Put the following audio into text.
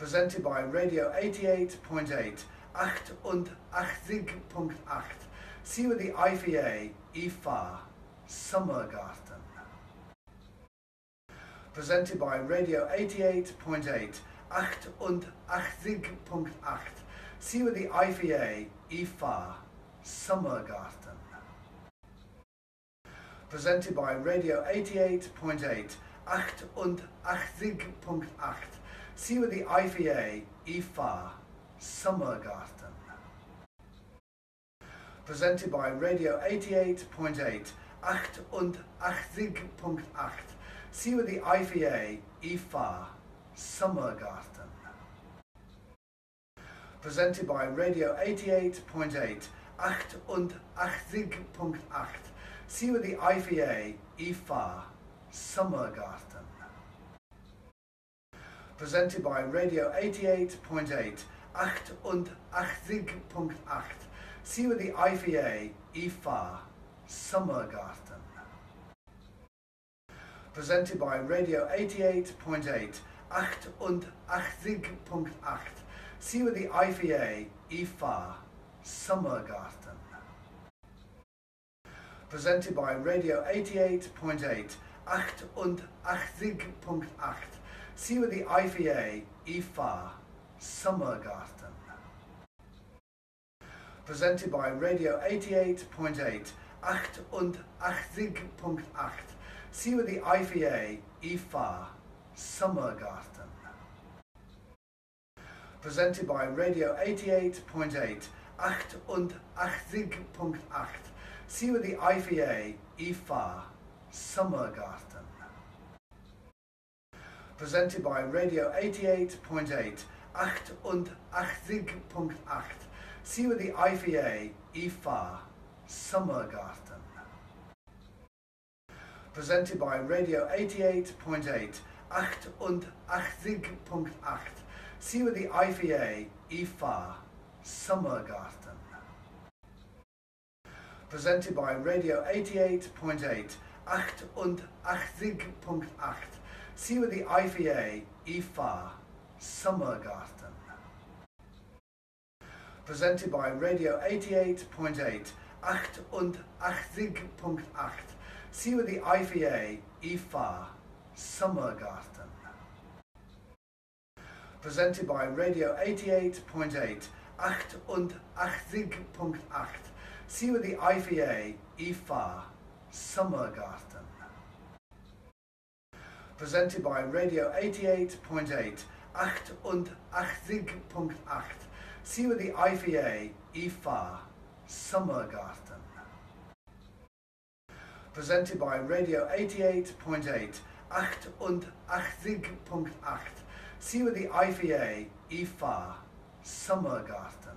Presented by Radio 88.8, 88.8. Sie with the IVA, IFA, Summergarten. Presented by Radio 88.8, 88.8. Sie with the IVA, IFA, Summergarten. Presented by Radio 88.8, 88.8. Sie with the IVA, IFA, Summergarten. Presented by Radio 88.8, 88.8. Sie with the IVA, IFA, Summergarten. Presented by Radio 88.8, 88.8. Sie with the IVA, IFA, Summergarten. Presented by Radio 88.8, 88.8. Sie with the IVA, IFA, Summergarten. Presented by Radio 88.8, 88.8. Sie with the IVA, IFA, Summergarten. Presented by Radio 88.8, 88.8. Sie with the IVA, IFA, Summergarten. Presented by Radio 88.8, 88.8. Sie with the IVA, IFA, Summergarten. Presented by Radio 88.8, 88.8. Sie with the IVA, IFA, Summergarten. Presented by Radio 88.8, 88.8. Sie with the IVA, IFA, Summergarten. Presented by Radio 88.8, 88.8. Sie with the IVA, IFA, Summergarten. Presented by Radio 88.8, 88.8. Sie with the IVA, IFA, Summergarten. Presented by Radio 88.8, 88.8. Sie with the IVA, IFA, Summergarten. Presented by Radio 88.8, 88.8. Sie with the IVA, IFA, Summergarten. Presented by Radio 88.8, 88.8. Sie with the IVA, IFA, Summergarten. Presented by Radio 88.8, 88.8. Sie with the IVA, IFA, Summergarten.